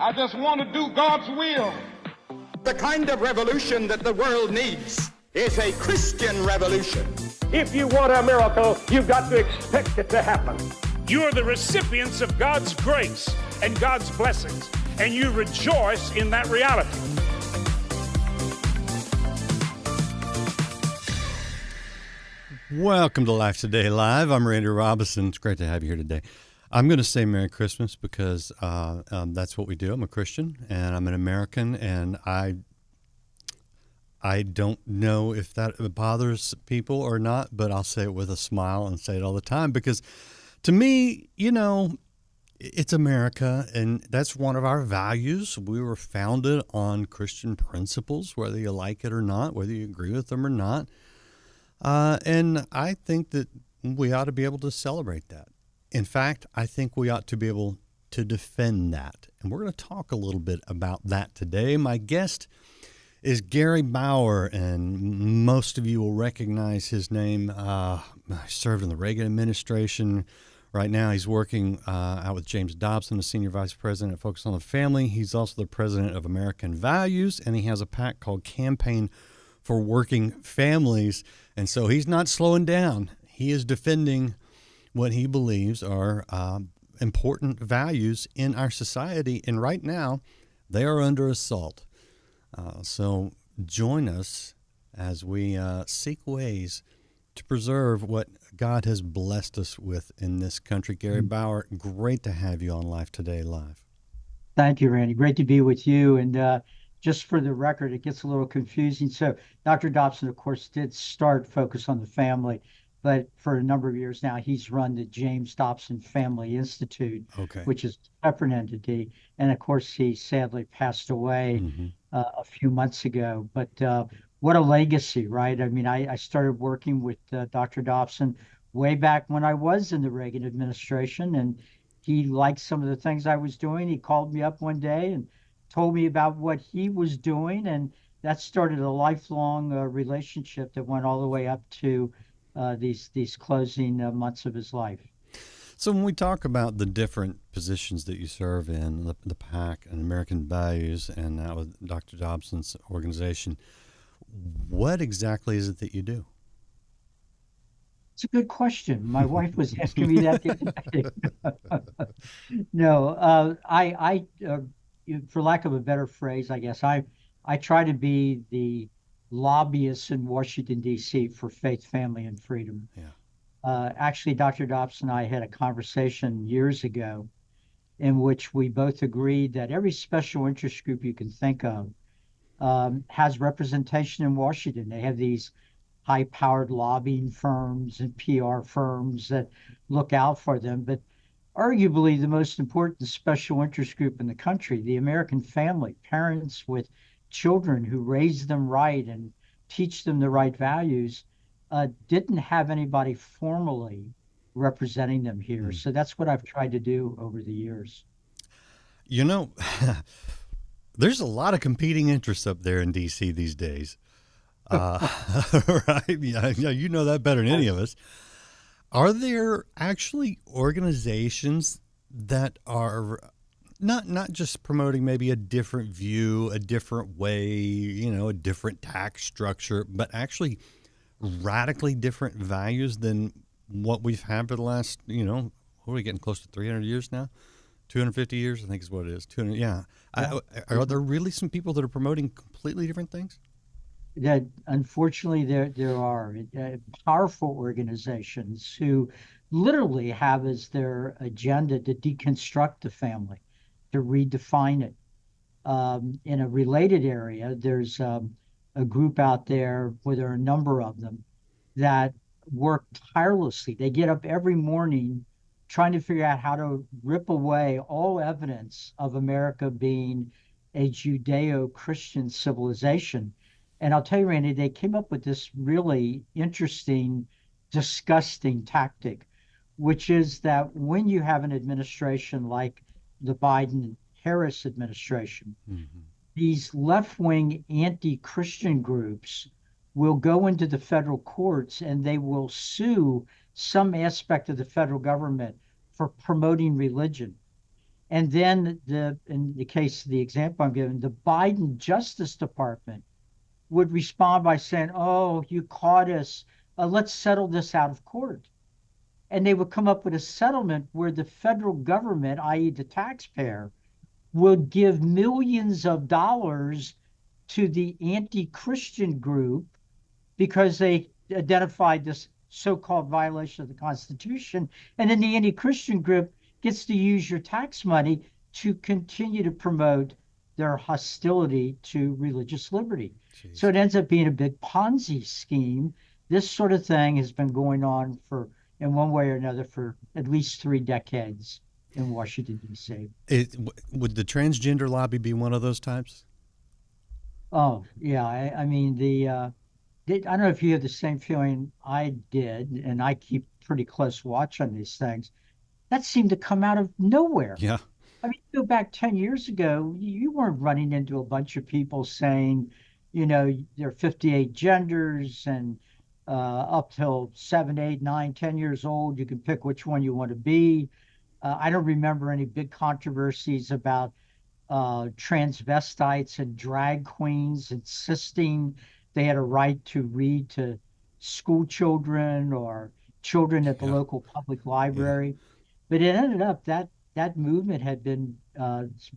I just want to do God's will. The kind of revolution that the world needs is a Christian revolution. If you want a miracle, you've got to expect it to happen. You're the recipients of God's grace and God's blessings, and you rejoice in that reality. Welcome to Life Today Live. I'm Randy Robinson. It's great to have you here today. I'm going to say Merry Christmas because that's what we do. I'm a Christian and I'm an American, and I don't know if that bothers people or not, but I'll say it with a smile and say it all the time because to me, you know, it's America, and that's one of our values. We were founded on Christian principles, whether you like it or not, whether you agree with them or not. And I think that we ought to be able to celebrate that. In fact, I think we ought to be able to defend that. And we're going to talk a little bit about that today. My guest is Gary Bauer, and most of you will recognize his name. He served in the Reagan administration. Right now, he's working out with James Dobson, the senior vice president at Focus on the Family. He's also the president of American Values, and he has a PAC called Campaign for Working Families. And so he's not slowing down. He is defending what he believes are important values in our society. And right now, they are under assault. So join us as we seek ways to preserve what God has blessed us with in this country. Gary Bauer, great to have you on Life Today Live. Thank you, Randy. Great to be with you. And just for the record, it gets a little confusing. So Dr. Dobson, of course, did start Focus on the Family, but for a number of years now, he's run the James Dobson Family Institute, which is a separate entity. And of course, he sadly passed away a few months ago. But what a legacy, right? I mean, I started working with Dr. Dobson way back when I was in the Reagan administration, and he liked some of the things I was doing. He called me up one day and told me about what he was doing, and that started a lifelong relationship that went all the way up to these closing months of his life. So when we talk about the different positions that you serve in, the PAC and American Values, and now with Dr. Dobson's organization, what exactly is it that you do? It's a good question. My wife was asking me that the other day. No, I for lack of a better phrase, I guess, I try to be the lobbyist in Washington, D.C. for faith, family, and freedom. Yeah. Actually, Dr. Dobson and I had a conversation years ago in which we both agreed that every special interest group you can think of has representation in Washington. They have these high-powered lobbying firms and PR firms that look out for them. But arguably the most important special interest group in the country, the American family, parents with children who raise them right and teach them the right values, didn't have anybody formally representing them here. So that's what I've tried to do over the years. You know, there's a lot of competing interests up there in D.C. these days. Right? Yeah, you know that better than any of us. Are there actually organizations that are not just promoting maybe a different view, a different way, you know, a different tax structure, but actually radically different values than what we've had for the last, you know, what are we getting close to 300 years now? 250 years, I think is what it is. 200, yeah. Are there really some people that are promoting completely different things? That unfortunately there are powerful organizations who literally have as their agenda to deconstruct the family, to redefine it. In a related area, there's a group out there where there are a number of them that work tirelessly. They get up every morning trying to figure out how to rip away all evidence of America being a Judeo-Christian civilization. And I'll tell you, Randy, they came up with this really interesting, disgusting tactic, which is that when you have an administration like the Biden-Harris administration, these left-wing anti-Christian groups will go into the federal courts and they will sue some aspect of the federal government for promoting religion. And then in the case of the example I'm giving, the Biden Justice Department would respond by saying, "Oh, you caught us. Let's settle this out of court." And they would come up with a settlement where the federal government, i.e., the taxpayer, would give millions of dollars to the anti-Christian group because they identified this so-called violation of the Constitution. And then the anti-Christian group gets to use your tax money to continue to promote their hostility to religious liberty. Jeez. So it ends up being a big Ponzi scheme. This sort of thing has been going on in one way or another for at least 3 decades in Washington, D.C. Would the transgender lobby be one of those types? Oh, yeah. I mean, I don't know if you have the same feeling I did, and I keep pretty close watch on these things. That seemed to come out of nowhere. Yeah. I mean, go back 10 years ago, you weren't running into a bunch of people saying, there are 58 genders and up till 7, 8, 9, 10 years old, you can pick which one you want to be. I don't remember any big controversies about transvestites and drag queens insisting they had a right to read to school children or children at the local public library. But it ended up that movement had been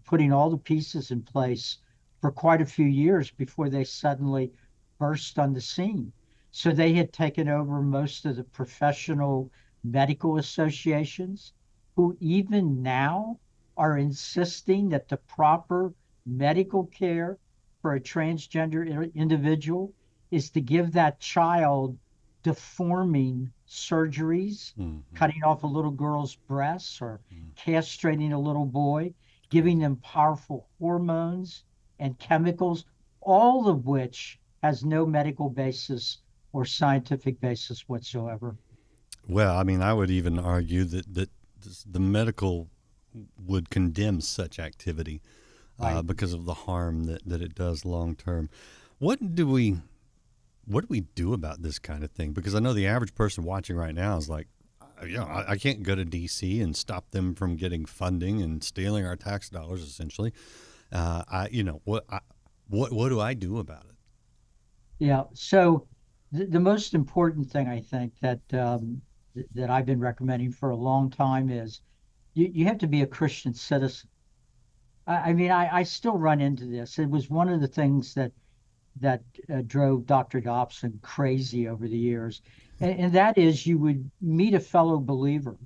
putting all the pieces in place for quite a few years before they suddenly burst on the scene. So they had taken over most of the professional medical associations, who even now are insisting that the proper medical care for a transgender individual is to give that child deforming surgeries, cutting off a little girl's breasts or castrating a little boy, giving them powerful hormones and chemicals, all of which has no medical basis or scientific basis whatsoever. Well, I mean, I would even argue that the medical would condemn such activity because of the harm that it does long term. What do we do about this kind of thing? Because I know the average person watching right now is like, I can't go to D.C. and stop them from getting funding and stealing our tax dollars, essentially. What do I do about it? Yeah. So the most important thing I think that I've been recommending for a long time is you have to be a Christian citizen. I mean, I still run into this. It was one of the things that drove Dr. Dobson crazy over the years. And that is you would meet a fellow believer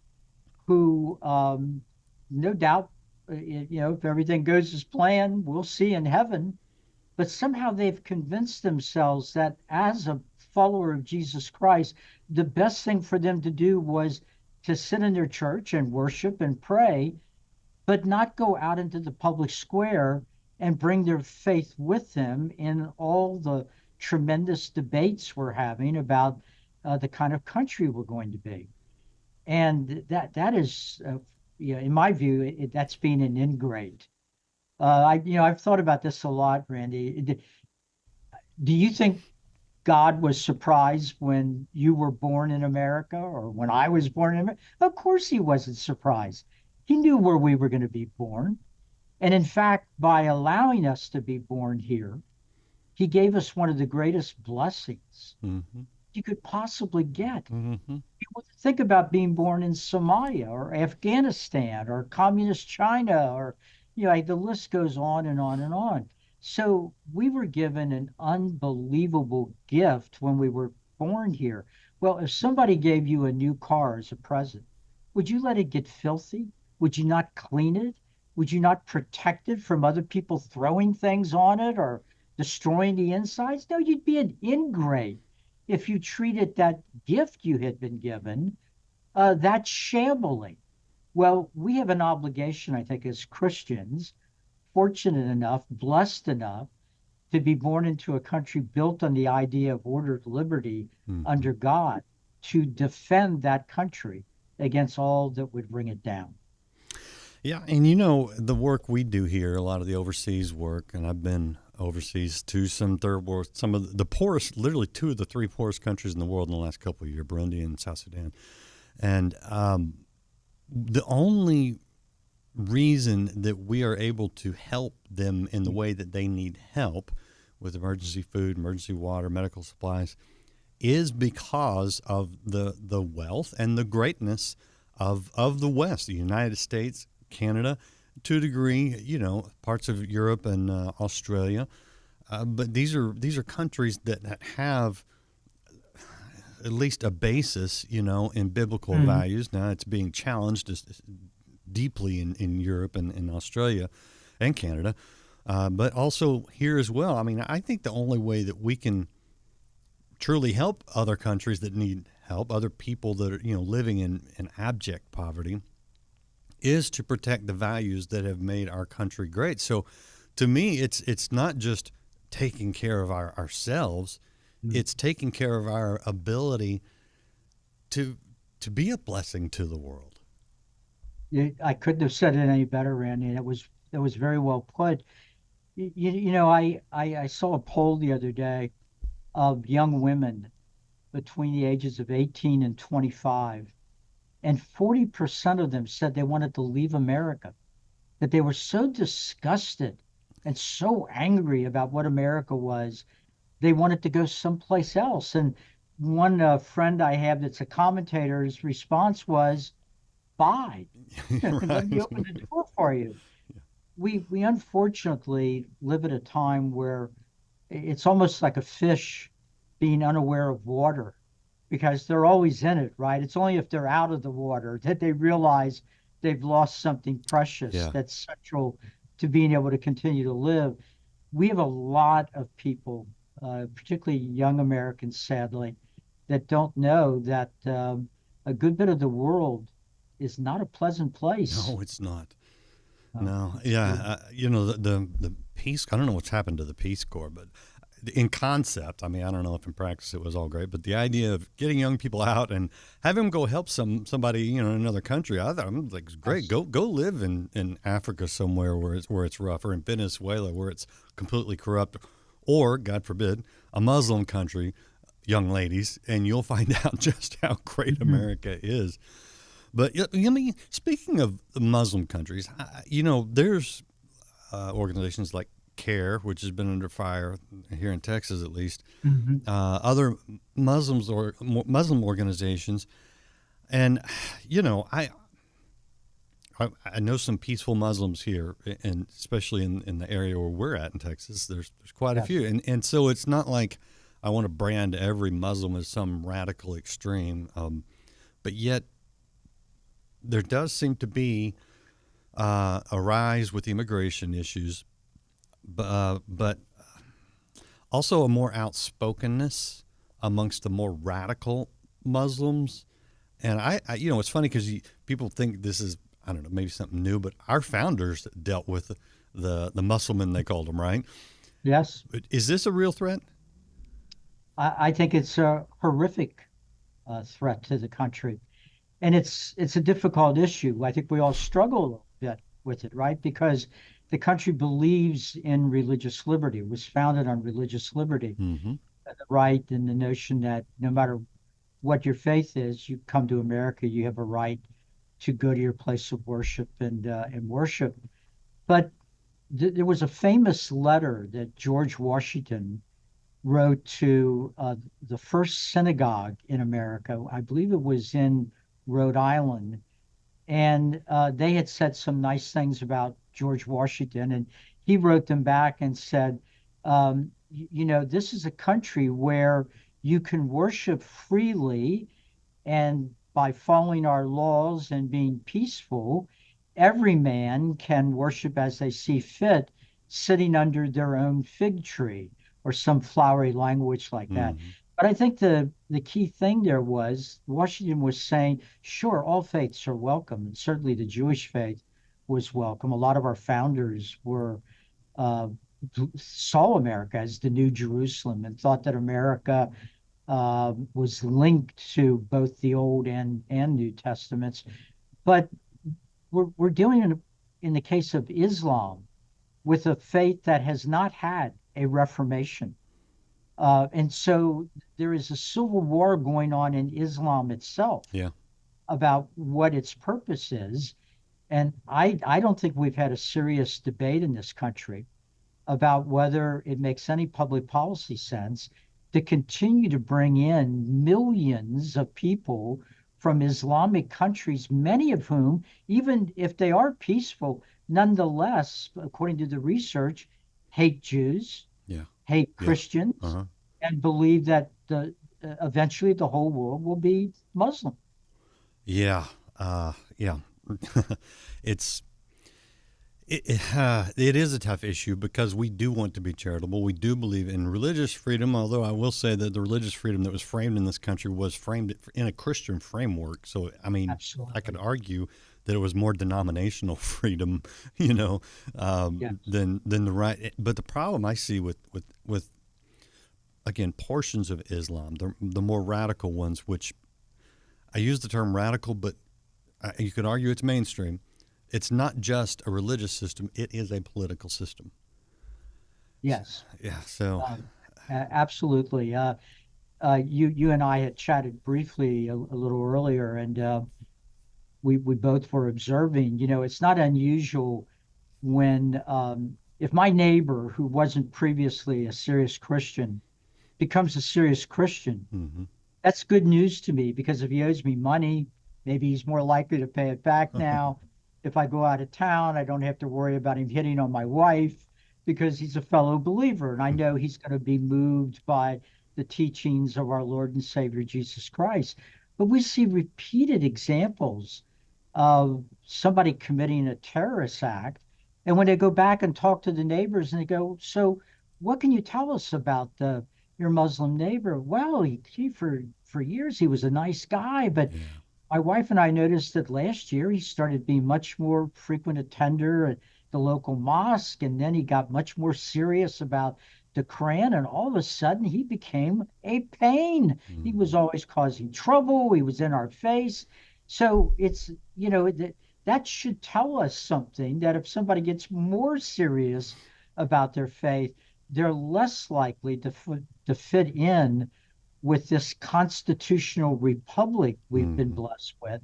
who, no doubt, if everything goes as planned, we'll see in heaven. But somehow they've convinced themselves that as a follower of Jesus Christ, the best thing for them to do was to sit in their church and worship and pray, but not go out into the public square and bring their faith with them in all the tremendous debates we're having about the kind of country we're going to be. And that is, in my view, that's being an ingrate. I've thought about this a lot, Randy. Do you think God was surprised when you were born in America or when I was born in America? Of course he wasn't surprised. He knew where we were going to be born. And in fact, by allowing us to be born here, he gave us one of the greatest blessings you could possibly get. People think about being born in Somalia or Afghanistan or communist China or, the list goes on and on and on. So we were given an unbelievable gift when we were born here. Well, if somebody gave you a new car as a present, would you let it get filthy? Would you not clean it? Would you not protect it from other people throwing things on it or destroying the insides? No, you'd be an ingrate if you treated that gift you had been given that shabbily. Well, we have an obligation, I think, as Christians, fortunate enough, blessed enough, to be born into a country built on the idea of ordered liberty under God, to defend that country against all that would bring it down. Yeah, and the work we do here, a lot of the overseas work, and I've been overseas to some third world, some of the poorest, literally 2 of the 3 poorest countries in the world in the last couple of years, Burundi and South Sudan. And the only reason that we are able to help them in the way that they need help with emergency food, emergency water, medical supplies, is because of the wealth and the greatness of the West, the United States, Canada, to a degree, parts of Europe and Australia. But these are countries that have at least a basis, in biblical values. Now it's being challenged deeply in Europe and in Australia and Canada, but also here as well. I mean, I think the only way that we can truly help other countries that need help, other people that are, living in abject poverty, is to protect the values that have made our country great. So to me, it's not just taking care of ourselves, it's taking care of our ability to be a blessing to the world. I couldn't have said it any better, Randy. That was very well put. I saw a poll the other day of young women between the ages of 18 and 25, and 40% of them said they wanted to leave America, that they were so disgusted and so angry about what America was, they wanted to go someplace else. And one friend I have that's a commentator's response was, "Bye, let me open the door for you." We unfortunately live at a time where it's almost like a fish being unaware of water, because they're always in it, right? It's only if they're out of the water that they realize they've lost something precious that's central to being able to continue to live. We have a lot of people, particularly young Americans, sadly, that don't know that a good bit of the world is not a pleasant place. No, it's not. No, yeah, the Peace. I don't know what's happened to the Peace Corps, but in concept, I mean, I don't know if in practice it was all great, but the idea of getting young people out and having them go help somebody, in another country, I thought, I'm like, great, go live in Africa somewhere where it's rough, or in Venezuela where it's completely corrupt, or God forbid, a Muslim country, young ladies, and you'll find out just how great America is. But speaking of the Muslim countries, there's organizations like CARE, which has been under fire here in Texas, at least. Other Muslim organizations, and I know some peaceful Muslims here, and especially in the area where we're at in Texas, there's quite a few, and so it's not like I want to brand every Muslim as some radical extreme, but yet there does seem to be a rise with immigration issues, but also a more outspokenness amongst the more radical Muslims. And I it's funny because people think this is, I don't know, maybe something new, but our founders dealt with the Muslimen, they called them, right? Yes. Is this a real threat? I think it's a horrific threat to the country. And it's a difficult issue. I think we all struggle a little bit with it, right? Because the country believes in religious liberty. It was founded on religious liberty, the right, and the notion that no matter what your faith is, you come to America, you have a right to go to your place of worship and worship. But there was a famous letter that George Washington wrote to the first synagogue in America. I believe it was in Rhode Island. And they had said some nice things about George Washington. And he wrote them back and said, this is a country where you can worship freely, and by following our laws and being peaceful, every man can worship as they see fit, sitting under their own fig tree, or some flowery language like that. But I think the key thing there was Washington was saying, sure, all faiths are welcome, and certainly the Jewish faith was welcome. A lot of our founders saw America as the New Jerusalem and thought that America was linked to both the Old and New Testaments. But we're dealing in the case of Islam with a faith that has not had a reformation. And so there is a civil war going on in Islam itself about what its purpose is. And I don't think we've had a serious debate in this country about whether it makes any public policy sense to continue to bring in millions of people from Islamic countries, many of whom, even if they are peaceful, nonetheless, according to the research, hate Jews, Yeah. hate Yeah. Christians, Uh-huh. and believe that eventually the whole world will be Muslim. Yeah. Yeah. it's it is a tough issue because we do want to be charitable. We do believe in religious freedom, although I will say that the religious freedom that was framed in this country was framed in a Christian framework. So, I mean, Absolutely. I could argue that it was more denominational freedom, Yes. than the right. But the problem I see with again portions of Islam, the more radical ones, which I use the term radical, but you could argue it's mainstream. It's not just a religious system; it is a political system. Yes. Yeah. So. Absolutely. You and I had chatted briefly a little earlier, and we both were observing. It's not unusual when if my neighbor, who wasn't previously a serious Christian, becomes a serious Christian, Mm-hmm. that's good news to me because if he owes me money, maybe he's more likely to pay it back now. If I go out of town, I don't have to worry about him hitting on my wife because he's a fellow believer. And I know he's going to be moved by the teachings of our Lord and Savior Jesus Christ. But we see repeated examples of somebody committing a terrorist act. And when they go back and talk to the neighbors and they go, so what can you tell us about your Muslim neighbor? Well, for years he was a nice guy, but my wife and I noticed that last year he started being much more frequent attender at the local mosque, and then he got much more serious about the Quran, and all of a sudden he became a pain. He was always causing trouble. He was in our face. So it's, that should tell us something that if somebody gets more serious about their faith, they're less likely to fit in with this constitutional republic we've been blessed with,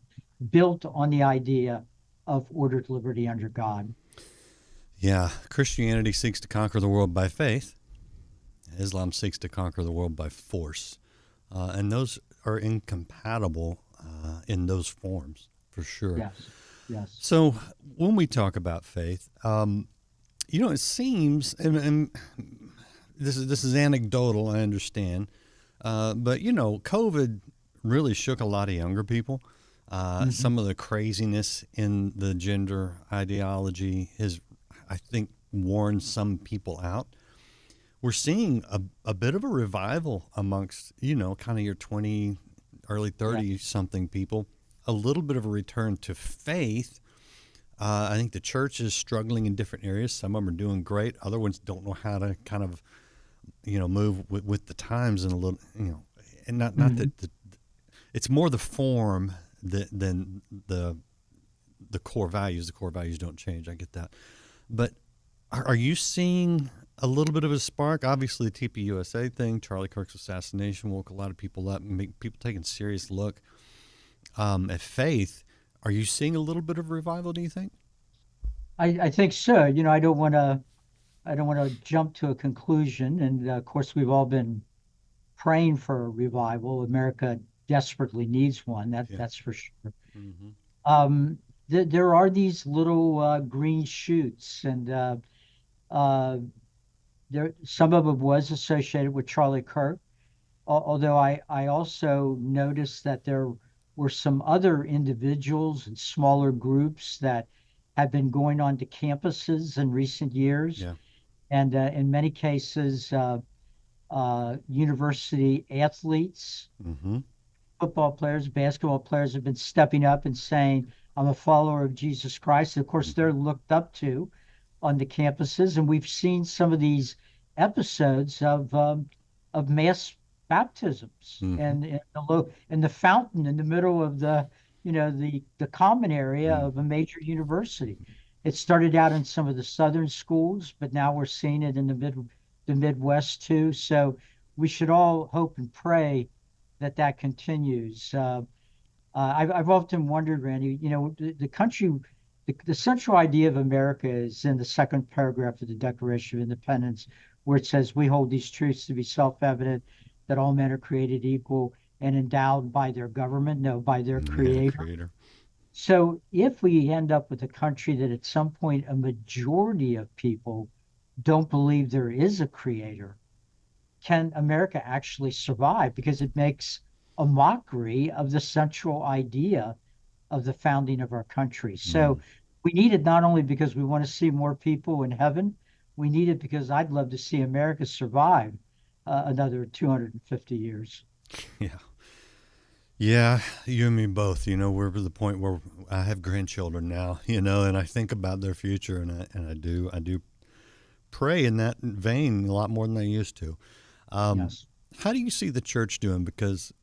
built on the idea of ordered liberty under God. Yeah, Christianity seeks to conquer the world by faith. Islam seeks to conquer the world by force. And those are incompatible in those forms, for sure. Yes. So when we talk about faith, it seems, and this is anecdotal, I understand, but COVID really shook a lot of younger people. Some of the craziness in the gender ideology has, I think, worn some people out. We're seeing a bit of a revival amongst, kind of your 20, early 30 something people, a little bit of a return to faith. I think the church is struggling in different areas. Some of them are doing great. Other ones don't know how to kind of, move with the times and a little, and not that it's more the form than the core values. The core values don't change. I get that. But are you seeing a little bit of a spark? Obviously, the TPUSA thing, Charlie Kirk's assassination, woke a lot of people up and make people take a serious look at faith. Are you seeing a little bit of revival, do you think? I think so. I don't want to jump to a conclusion. And of course, we've all been praying for a revival. America desperately needs one. That's for sure. There are these little green shoots, and some of it was associated with Charlie Kirk. Although I also noticed that there were some other individuals and smaller groups that have been going on to campuses in recent years. Yeah. And in many cases, university athletes, football players, basketball players have been stepping up and saying, I'm a follower of Jesus Christ. Of course, they're looked up to on the campuses. And we've seen some of these episodes of mass baptisms and in the fountain in the middle of the common area of a major university. It started out in some of the southern schools, but now we're seeing it in the Midwest too. So we should all hope and pray that continues. I've often wondered, Randy, the country The central idea of America is in the second paragraph of the Declaration of Independence, where it says, "We hold these truths to be self-evident, that all men are created equal and endowed by their government, no, by their Yeah, creator." creator. So if we end up with a country that at some point a majority of people don't believe there is a creator, can America actually survive? Because it makes a mockery of the central idea of the founding of our country. Mm. So we need it not only because we want to see more people in heaven, we need it because I'd love to see America survive another 250 years. Yeah. Yeah, you and me both. We're to the point where I have grandchildren now, and I think about their future, and I do pray in that vein a lot more than I used to. Yes. How do you see the church doing? Because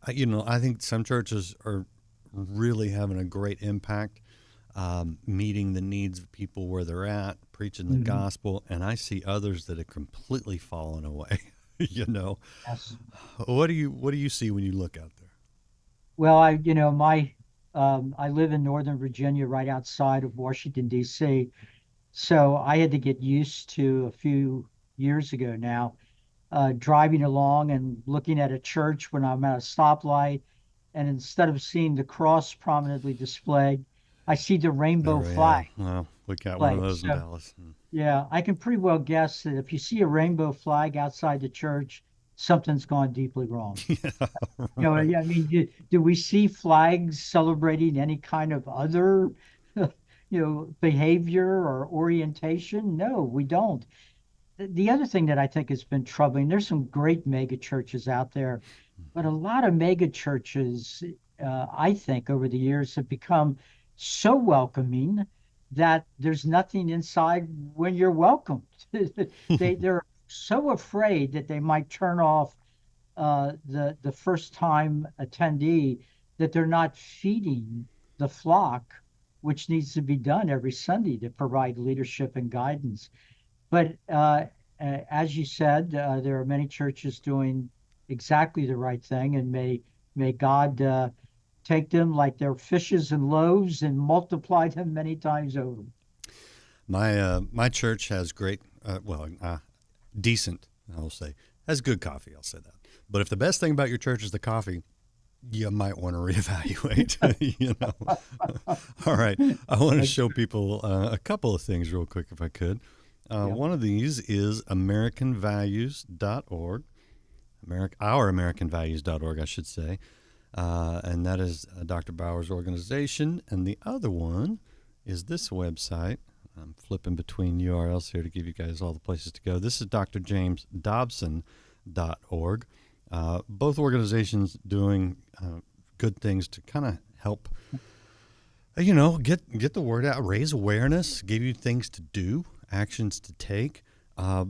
I think some churches are really having a great impact, meeting the needs of people where they're at, preaching the Mhm. gospel, and I see others that have completely fallen away. you know, Yes. what do you see when you look out there? Well, I live in Northern Virginia, right outside of Washington, D.C. So I had to get used to a few years ago now, driving along and looking at a church when I'm at a stoplight, and instead of seeing the cross prominently displayed, I see the rainbow Oh yeah, flag well, we got one of displayed. those in So Dallas. yeah, I can pretty well guess that if you see a rainbow flag outside the church, something's gone deeply wrong. Yeah, right. Yeah, I mean, do we see flags celebrating any kind of other, behavior or orientation? No, we don't. The other thing that I think has been troubling, there's some great mega churches out there, but a lot of mega churches, I think, over the years have become so welcoming that there's nothing inside when you're welcomed. They're so afraid that they might turn off the first time attendee, that they're not feeding the flock, which needs to be done every Sunday to provide leadership and guidance. But as you said, there are many churches doing exactly the right thing, and may God take them like they're fishes and loaves and multiply them many times over. My church has great, decent. I'll say has good coffee. I'll say that. But if the best thing about your church is the coffee, you might want to reevaluate. All right. I want to show people a couple of things real quick, if I could. Yep. One of these is AmericanValues.org, OurAmericanValues.org, I should say. And that is Dr. Bauer's organization. And the other one is this website. I'm flipping between URLs here to give you guys all the places to go. This is drjamesdobson.org. Both organizations doing good things to kind of help, get the word out, raise awareness, give you things to do, actions to take,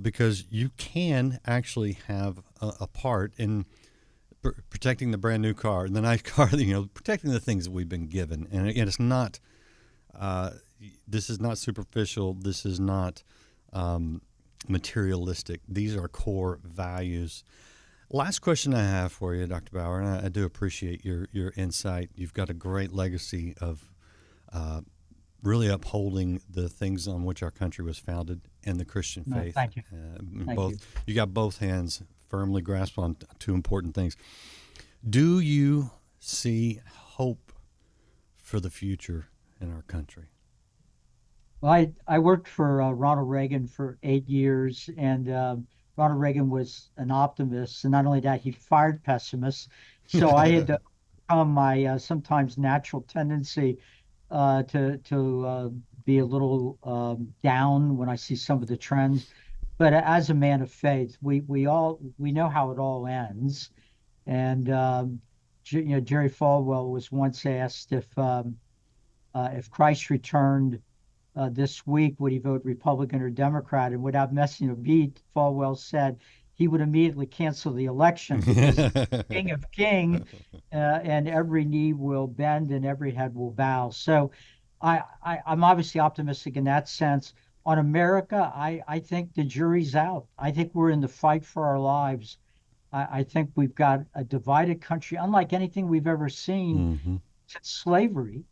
because you can actually have a part in protecting the brand new car and the nice car, protecting the things that we've been given. And again, it's not, this is not superficial. This is not materialistic. These are core values. Last question I have for you, Dr. Bauer, and I do appreciate your insight. You've got a great legacy of really upholding the things on which our country was founded and the Christian faith. Thank you. Thank you. You got both hands firmly grasped on two important things. Do you see hope for the future in our country? Well, I worked for Ronald Reagan for 8 years, and Ronald Reagan was an optimist, and not only that, he fired pessimists. So I had to overcome my sometimes natural tendency to be a little down when I see some of the trends. But as a man of faith, we know how it all ends. And Jerry Falwell was once asked if Christ returned this week, would he vote Republican or Democrat? And without missing a beat, Falwell said he would immediately cancel the election because he's King of King, and every knee will bend and every head will bow. So I'm obviously optimistic in that sense. On America, I think the jury's out. I think we're in the fight for our lives. I think we've got a divided country, unlike anything we've ever seen since slavery.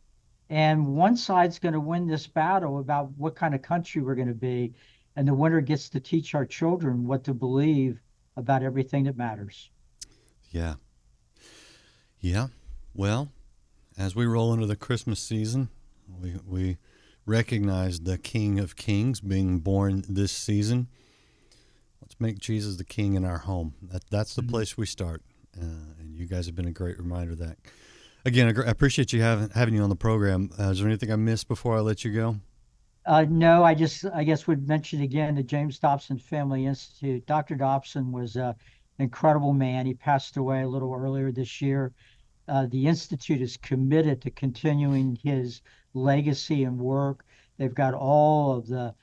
And one side's going to win this battle about what kind of country we're going to be. And the winner gets to teach our children what to believe about everything that matters. Yeah. Yeah. Well, as we roll into the Christmas season, we recognize the King of Kings being born this season. Let's make Jesus the King in our home. That's the place we start. And you guys have been a great reminder of that. Again, I appreciate you having you on the program. Is there anything I missed before I let you go? No, I guess would mention again the James Dobson Family Institute. Dr. Dobson was an incredible man. He passed away a little earlier this year. The Institute is committed to continuing his legacy and work. They've got all of the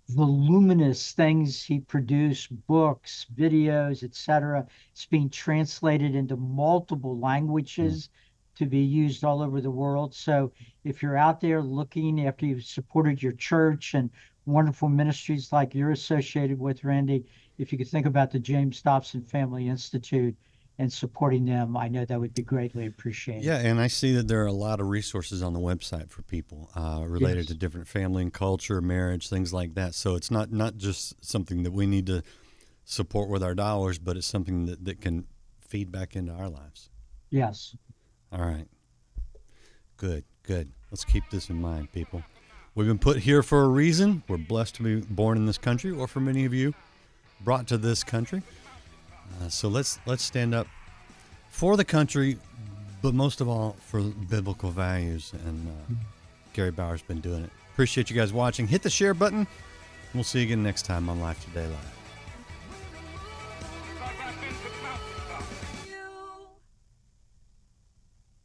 voluminous things he produced, books, videos, etc. It's being translated into multiple languages to be used all over the world. So if you're out there looking after you've supported your church and wonderful ministries like you're associated with, Randy, if you could think about the James Dobson Family Institute and supporting them, I know that would be greatly appreciated. Yeah, and I see that there are a lot of resources on the website for people related to different family and culture, marriage, things like that. So it's not just something that we need to support with our dollars, but it's something that can feed back into our lives. Yes. All right. Good. Let's keep this in mind, people. We've been put here for a reason. We're blessed to be born in this country, or for many of you, brought to this country. So let's stand up for the country, but most of all for biblical values. And Gary Bauer's been doing it. Appreciate you guys watching. Hit the share button. We'll see you again next time on Life Today Live.